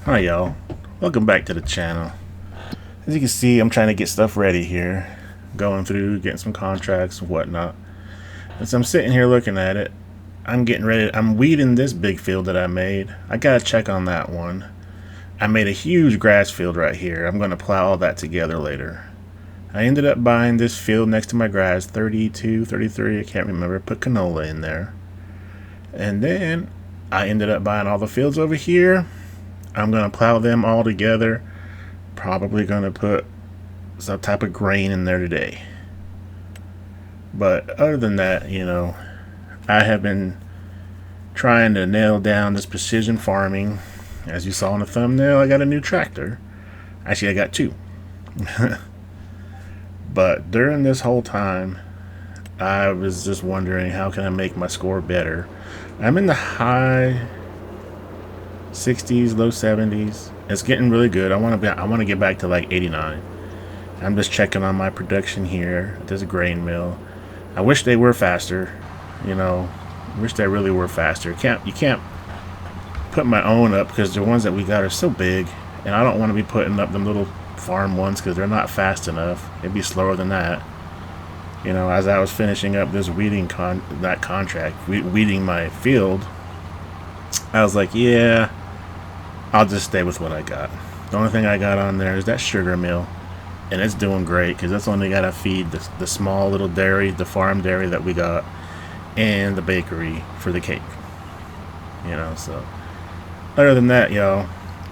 Hi y'all, welcome back to the channel. As you can see, I'm trying to get stuff ready here, going through, getting some contracts and whatnot. As I'm sitting here looking at it, I'm getting ready. I'm weeding this big field that I made. I gotta check on that one. I made a huge grass field right here. I'm gonna plow all that together later. I ended up buying this field next to my grass, 32, 33, I can't remember, put canola in there. And then I ended up buying all the fields over here. I'm going to plow them all together. Probably going to put some type of grain in there today. But other than that, I have been trying to nail down this precision farming. As you saw in the thumbnail, I got a new tractor. Actually, I got two. But during this whole time, I was just wondering how can I make my score better. I'm in the high 60s, low 70s. It's getting really good. I want to get back to like 89. I'm just checking on my production here at this grain mill. I wish they were faster. I wish they really were faster. You can't put my own up because the ones that we got are so big, and I don't want to be putting up them little farm ones because they're not fast enough. It'd be slower than that. As I was finishing up this weeding contract, weeding my field, I was like, yeah, I'll just stay with what I got. The only thing I got on there is that sugar mill, and it's doing great because that's only got to feed the small little dairy, the farm dairy that we got, and the bakery for the cake. So other than that, y'all,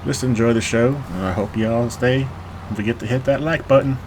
just enjoy the show, and I hope y'all stay. Don't forget to hit that like button.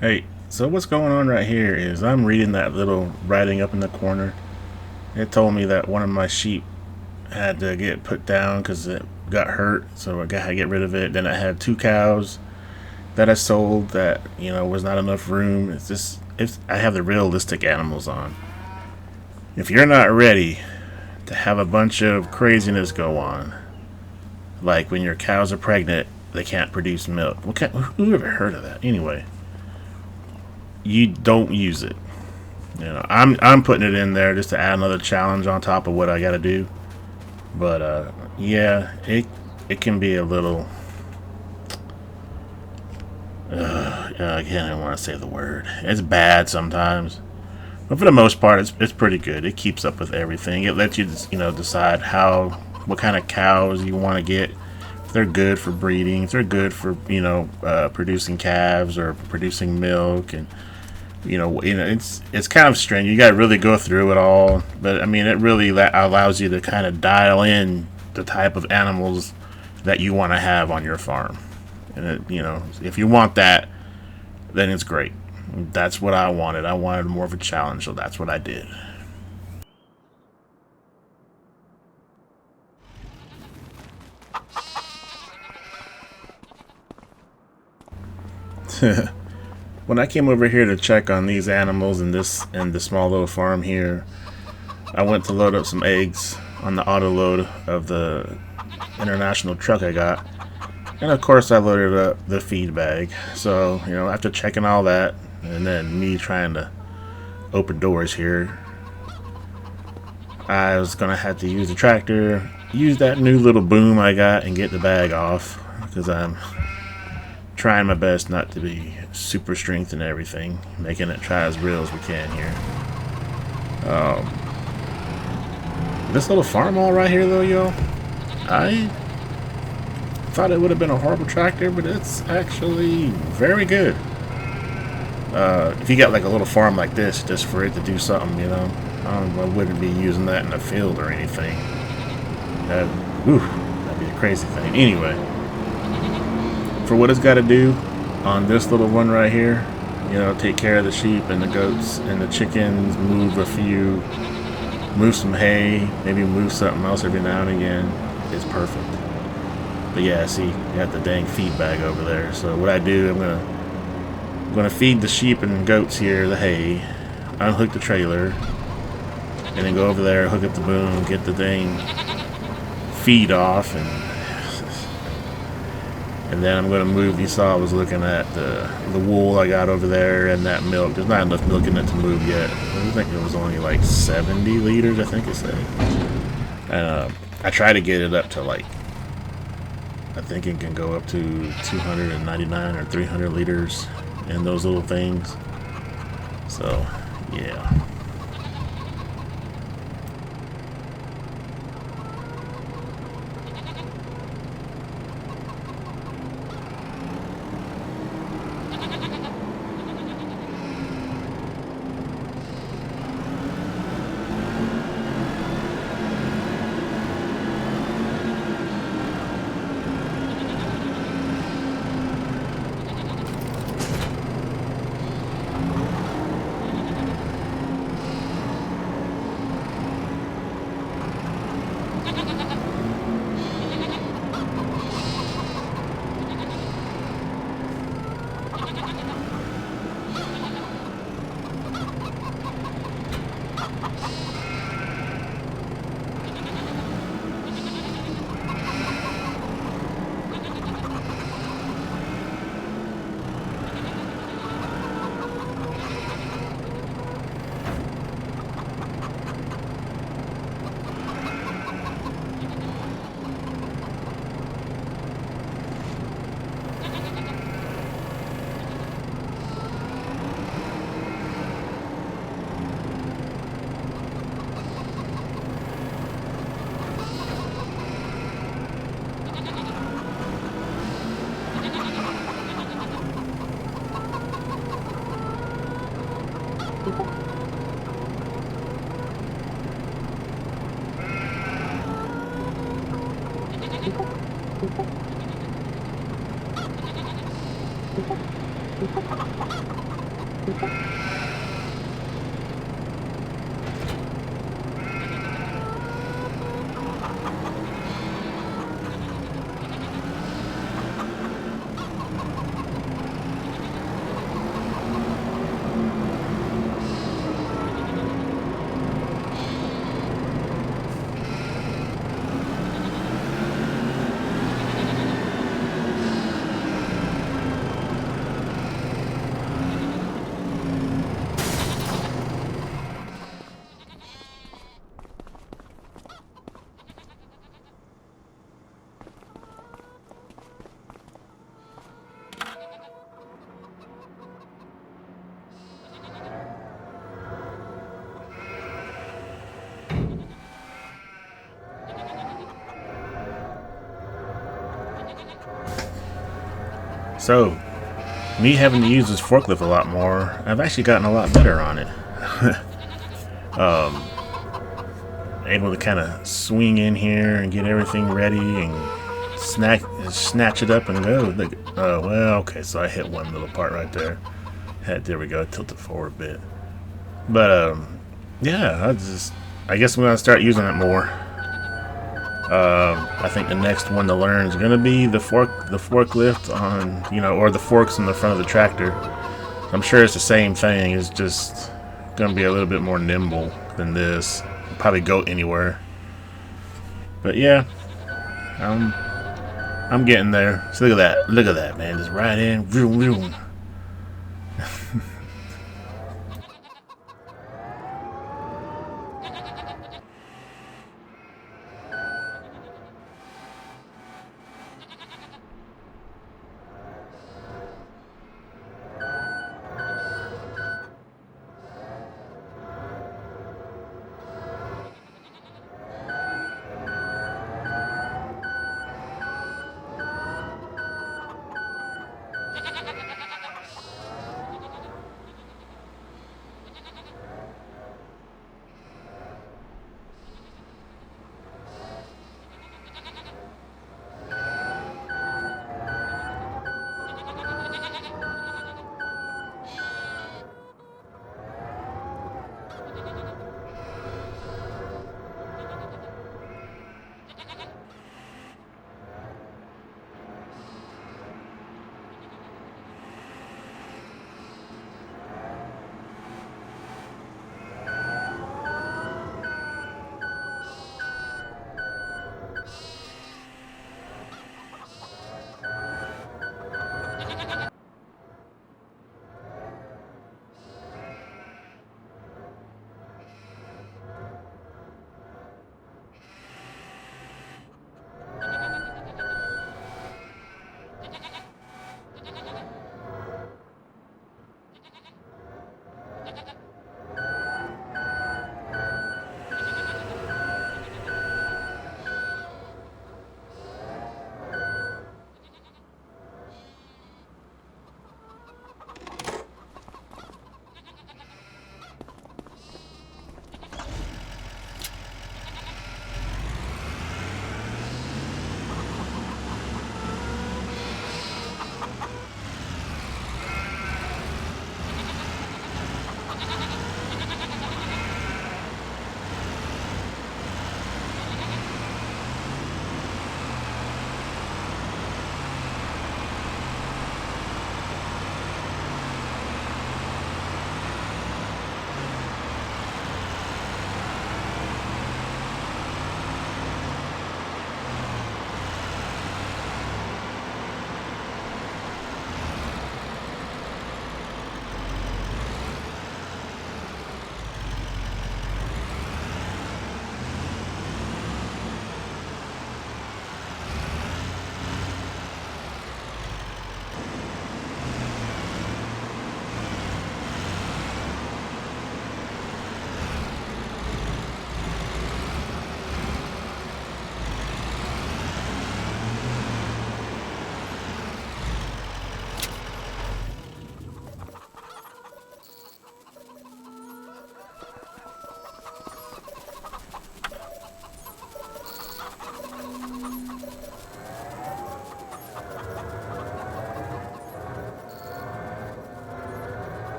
Hey, so what's going on right here is I'm reading that little writing up in the corner. It told me that one of my sheep had to get put down because it got hurt, so I got to get rid of it. Then I had two cows that I sold that was not enough room. I have the realistic animals on. If you're not ready to have a bunch of craziness go on, like when your cows are pregnant, they can't produce milk. Who ever heard of that? Anyway, you don't use it. I'm putting it in there just to add another challenge on top of what I got to do. But yeah, it can be a little. I can't even want to say the word. It's bad sometimes, but for the most part, it's pretty good. It keeps up with everything. It lets you decide what kind of cows you want to get. If they're good for breeding, if they're good for producing calves or producing milk, and it's kind of strange. You got to really go through it all, but I mean, it really allows you to kind of dial in the type of animals that you want to have on your farm. And if you want that, then it's great. That's what I wanted. I wanted more of a challenge, so that's what I did. When I came over here to check on these animals and the small little farm here, I went to load up some eggs on the auto load of the international truck I got. And of course I loaded up the feed bag. So, after checking all that, and then me trying to open doors here, I was going to have to use the tractor, use that new little boom I got, and get the bag off. Because I'm trying my best not to be super strength and everything, making it try as real as we can here. This little farm all right here though, yo, I thought it would have been a horrible tractor, but it's actually very good. If you got like a little farm like this, just for it to do something, you know, I wouldn't be using that in the field or anything. That'd be a crazy thing. Anyway, for what it's got to do on this little one right here, you know, take care of the sheep and the goats and the chickens, move some hay, maybe move something else every now and again, it's perfect. But yeah, see, you got the dang feed bag over there. So what I do, I'm gonna feed the sheep and goats here the hay, unhook the trailer, and then go over there, hook up the boom, get the dang feed off, and then I'm going to move. You saw I was looking at the wool I got over there and that milk. There's not enough milk in it to move yet. I think it was only like 70 liters, I think it said. And I try to get it up to like, I think it can go up to 299 or 300 liters in those little things. So, yeah. So, me having to use this forklift a lot more, I've actually gotten a lot better on it. Able to kind of swing in here and get everything ready and snatch it up and go. Well, okay, so I hit one little part right there. There we go, tilted forward a bit. But yeah, I guess I'm gonna start using it more. I think the next one to learn is gonna be the forklift on, you know, or the forks in the front of the tractor. I'm sure it's the same thing. It's just gonna be a little bit more nimble than this. Probably go anywhere. But yeah, I'm getting there. So look at that, man. Just right in, vroom, vroom.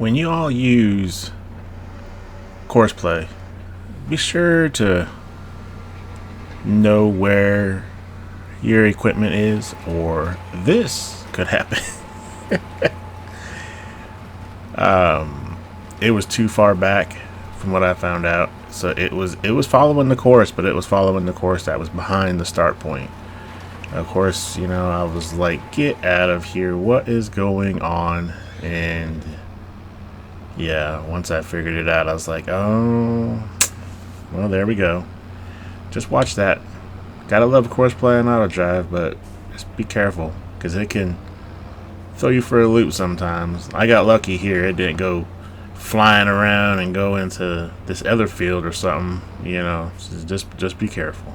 when you all use courseplay, be sure to know where your equipment is, or this could happen. It was too far back from what I found out, so it was following the course, but it was following the course that was behind the start point. Of course, you know, I was like, get out of here, what is going on? And yeah, once I figured it out, I was like, oh, well, there we go. Just watch that. Gotta love course play and auto drive, but just be careful, because it can throw you for a loop sometimes. I got lucky here. It didn't go flying around and go into this other field or something, you know. So just be careful.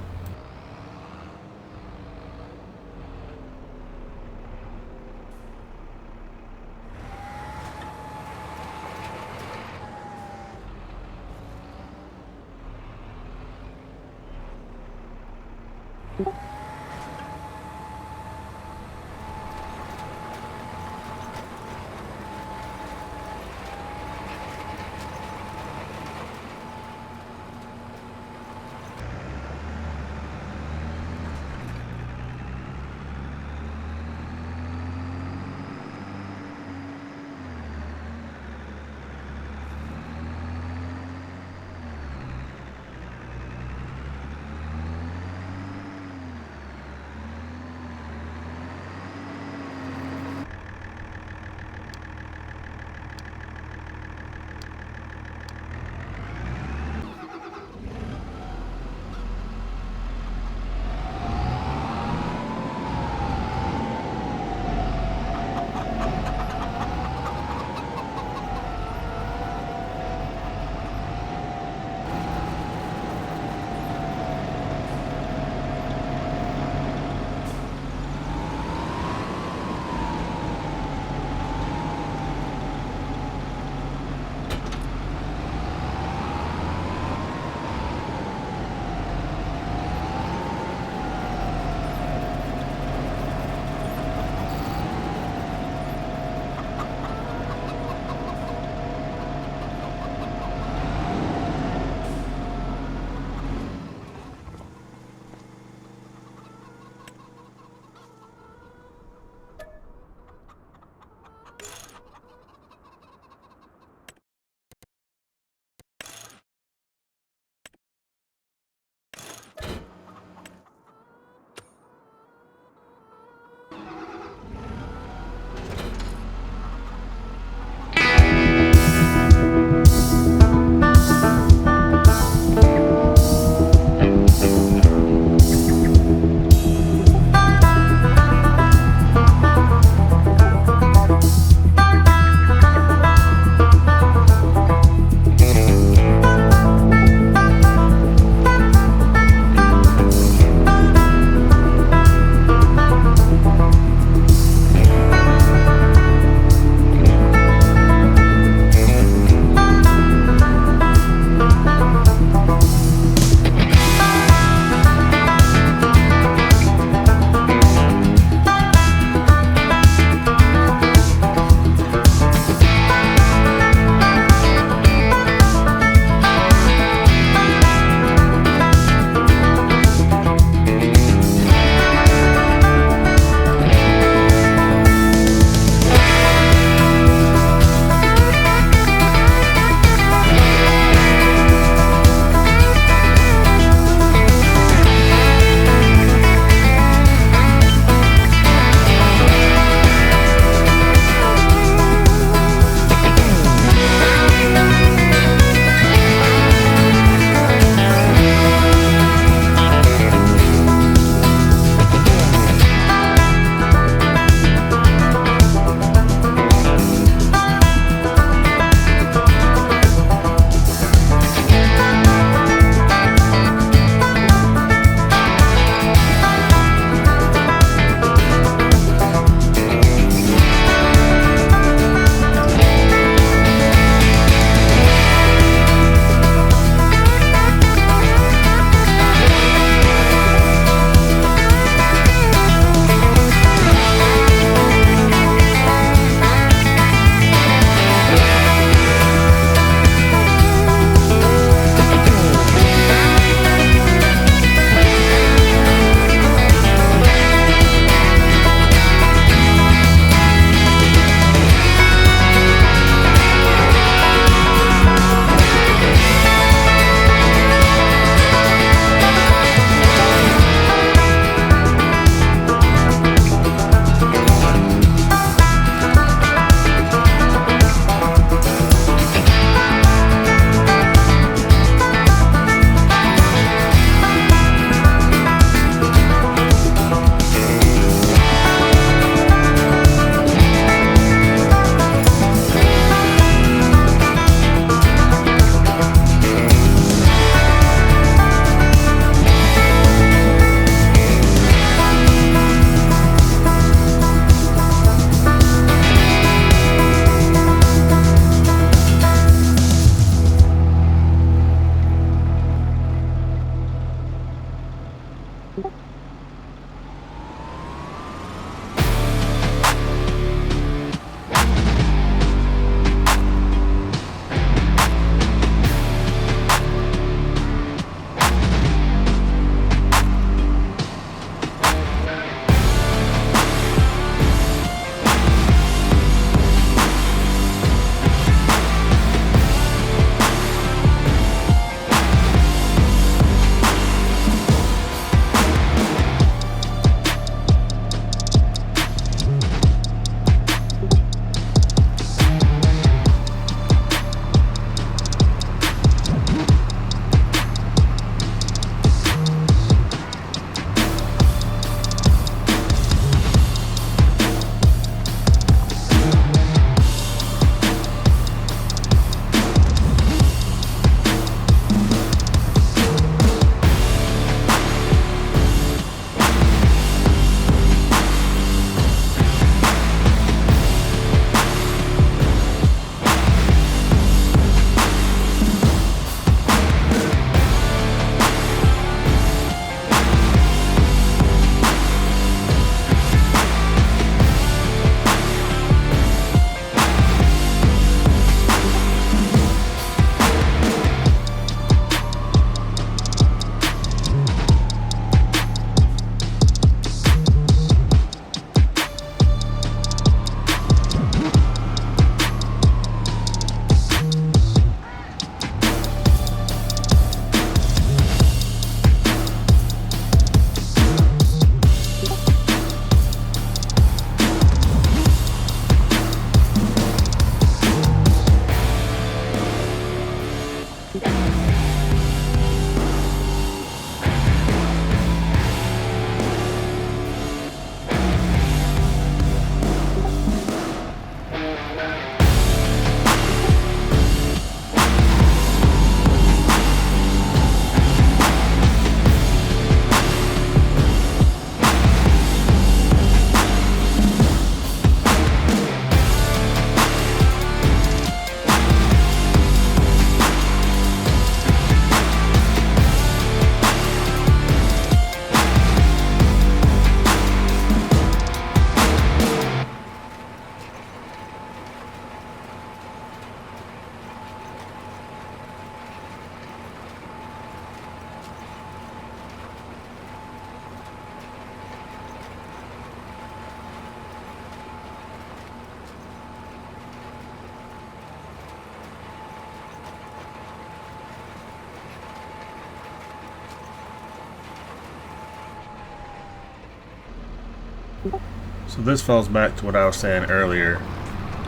So this falls back to what I was saying earlier.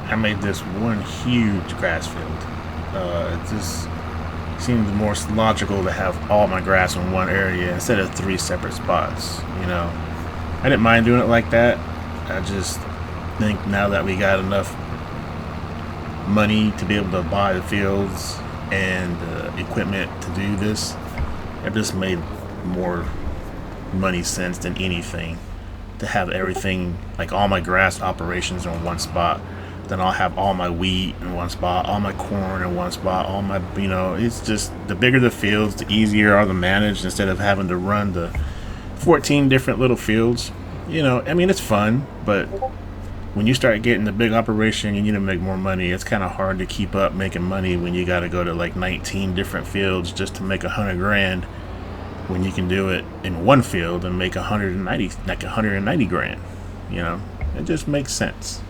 I made this one huge grass field. It just seemed more logical to have all my grass in one area instead of three separate spots. I didn't mind doing it like that. I just think now that we got enough money to be able to buy the fields and equipment to do this, it just made more money sense than anything to have everything, like all my grass operations in one spot. Then I'll have all my wheat in one spot, all my corn in one spot, all my, it's just the bigger the fields, the easier are to manage instead of having to run the 14 different little fields. It's fun, but when you start getting the big operation, you need to make more money. It's kind of hard to keep up making money when you got to go to like 19 different fields just to make 100 grand, when you can do it in one field and make 190 grand. It just makes sense.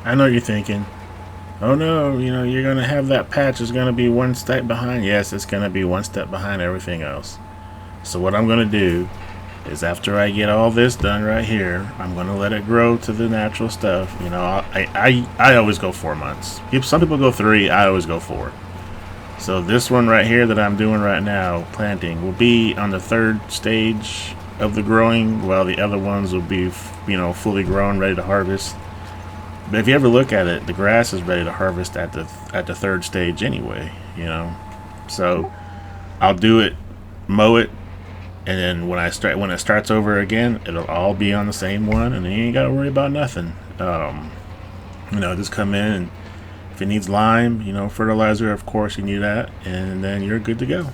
I know you're thinking, oh no, you're going to have that patch is going to be one step behind. Yes, it's going to be one step behind everything else. So what I'm going to do is, after I get all this done right here, I'm going to let it grow to the natural stuff. I always go 4 months. Some people go 3. I always go 4. So this one right here that I'm doing right now, planting, will be on the 3rd stage of the growing, while the other ones will be, fully grown, ready to harvest. But if you ever look at it, the grass is ready to harvest at the 3rd stage anyway. So I'll do it, mow it, and then when it starts over again, it'll all be on the same one, and then you ain't got to worry about nothing. Just come in, and if it needs lime, fertilizer, of course you need that, and then you're good to go.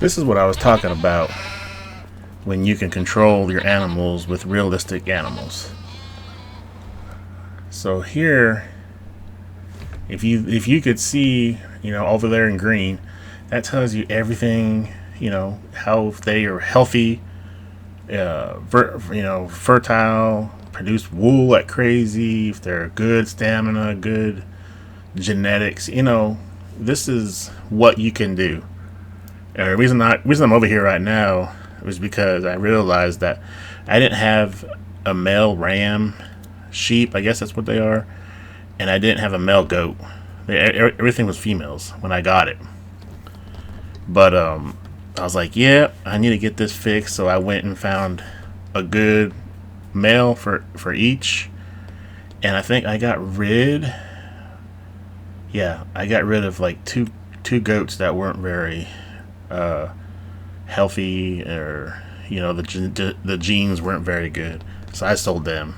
This is what I was talking about when you can control your animals with realistic animals. So here, if you could see, over there in green, that tells you everything, how they are healthy, fertile, produce wool like crazy, if they're good stamina, good genetics. This is what you can do. The reason I'm over here right now was because I realized that I didn't have a male ram sheep. I guess that's what they are, and I didn't have a male goat. Everything was females when I got it. But I was like, yeah, I need to get this fixed. So I went and found a good male for each, and I think I got rid. Yeah, I got rid of like two goats that weren't very healthy, or the genes weren't very good. So I sold them.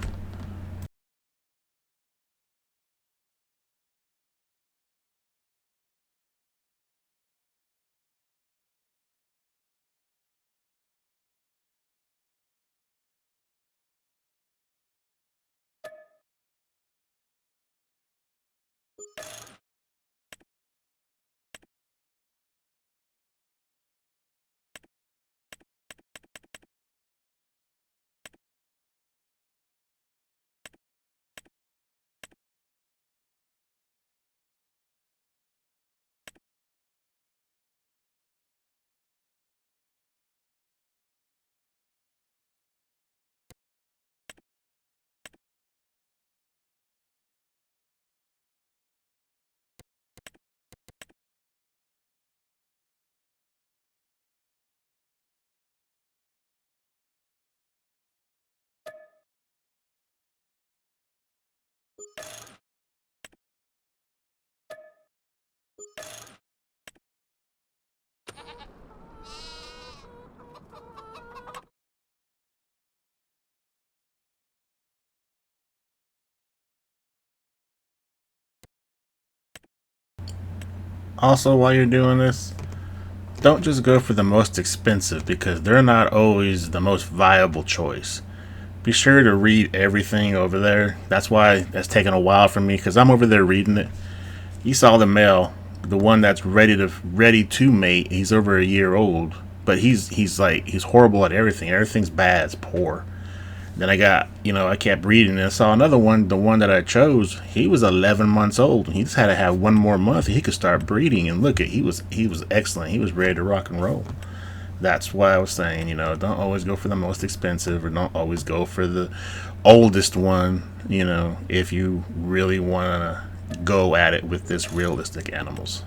Also, while you're doing this, don't just go for the most expensive, because they're not always the most viable choice. Be sure to read everything over there. That's why that's taken a while for me, because I'm over there reading it. You saw the male, the one that's ready to mate. He's over a year old, but he's horrible at everything. Everything's bad. It's poor. Then I kept reading, and I saw another one. The one that I chose, he was 11 months old. He just had to have one more month. He could start breeding, and look, he was excellent. He was ready to rock and roll. That's why I was saying, don't always go for the most expensive, or don't always go for the oldest one. If you really want to go at it with this realistic animals.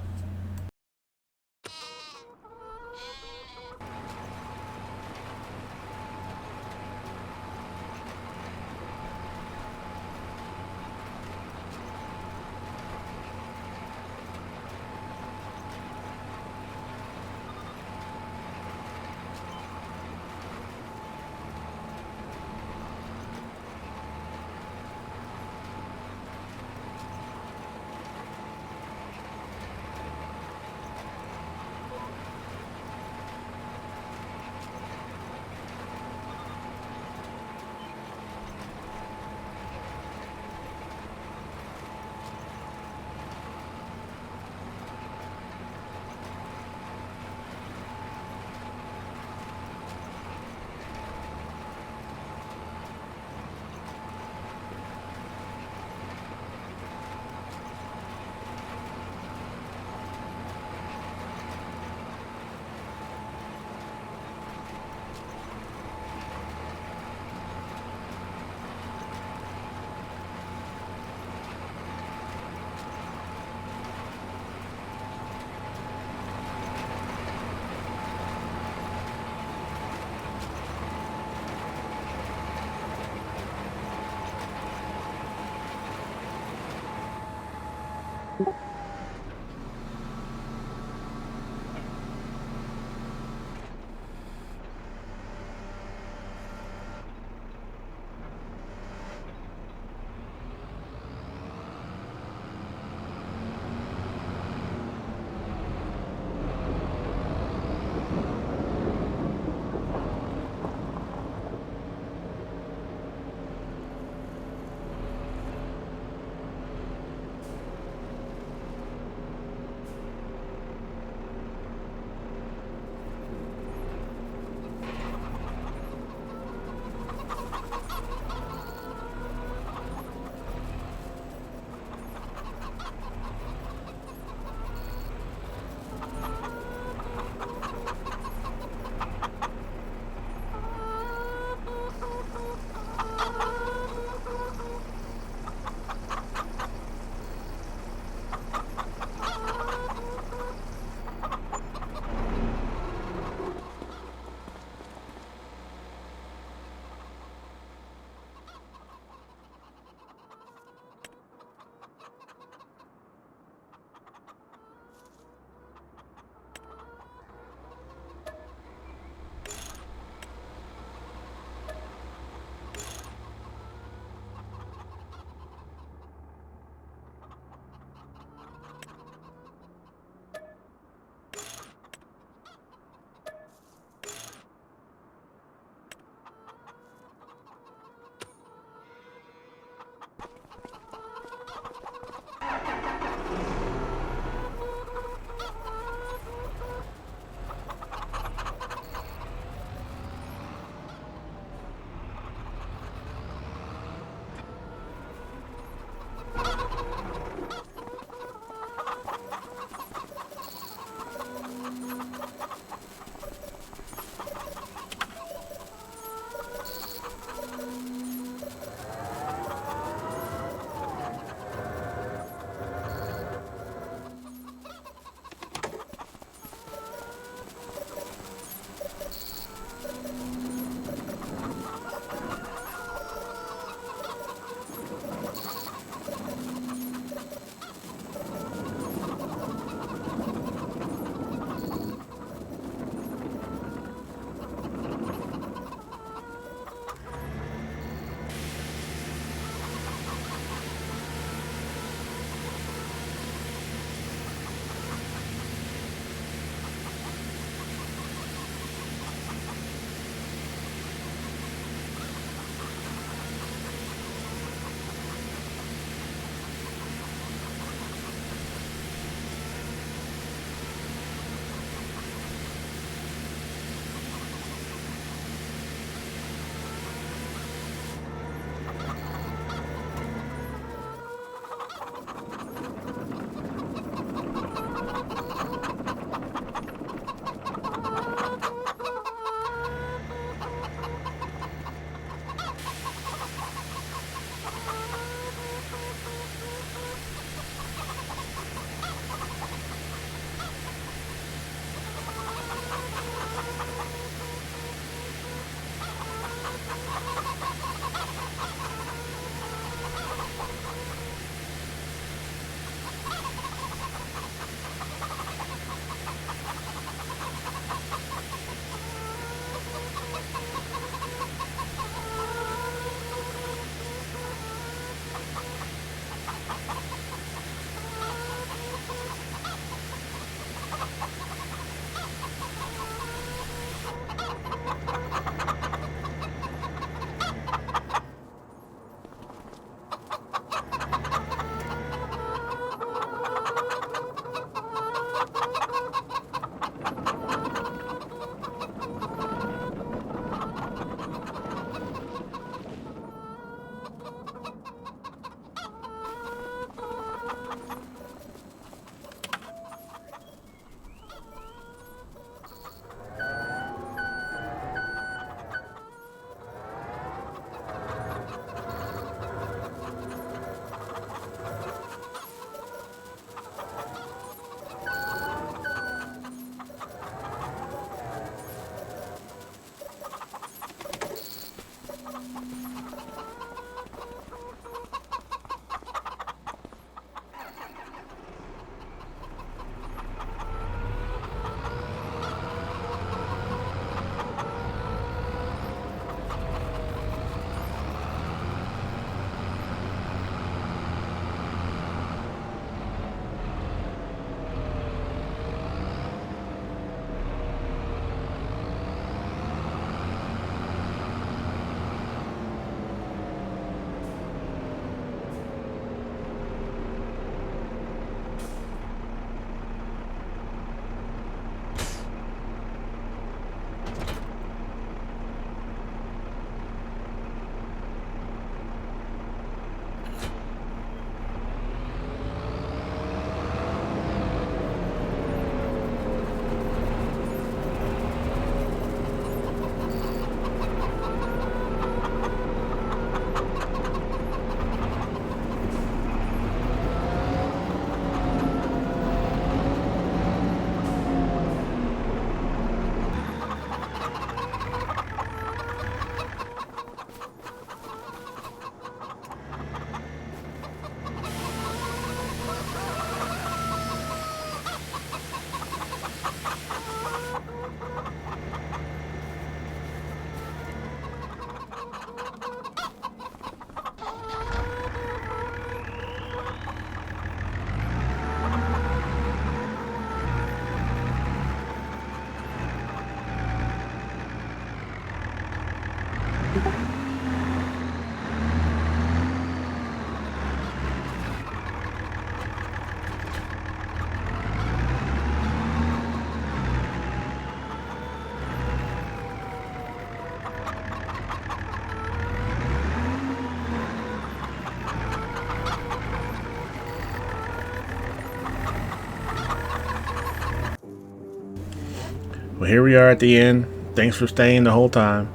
Well, here we are at the end. Thanks for staying the whole time.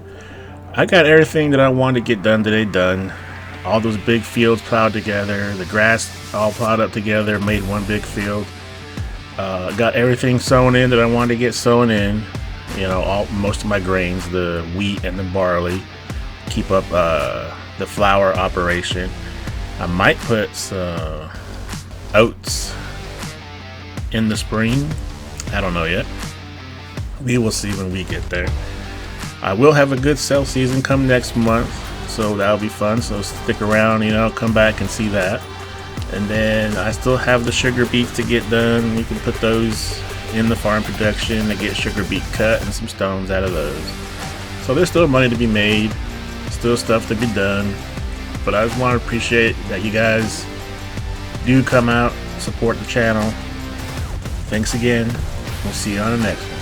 I got everything that I wanted to get done today done. All those big fields plowed together, the grass all plowed up together, made one big field. Got everything sown in that I wanted to get sown in. You know, most of my grains, the wheat and the barley. Keep up the flour operation. I might put some oats in the spring. I don't know yet. We will see when we get there. I will have a good sale season come next month, so that'll be fun. So stick around, you know, come back and see that. And then I still have the sugar beets to get done. We can put those in the farm production to get sugar beet cut and some stones out of those. So there's still money to be made, still stuff to be done. But I just want to appreciate that you guys do come out, support the channel. Thanks again. We'll see you on the next one.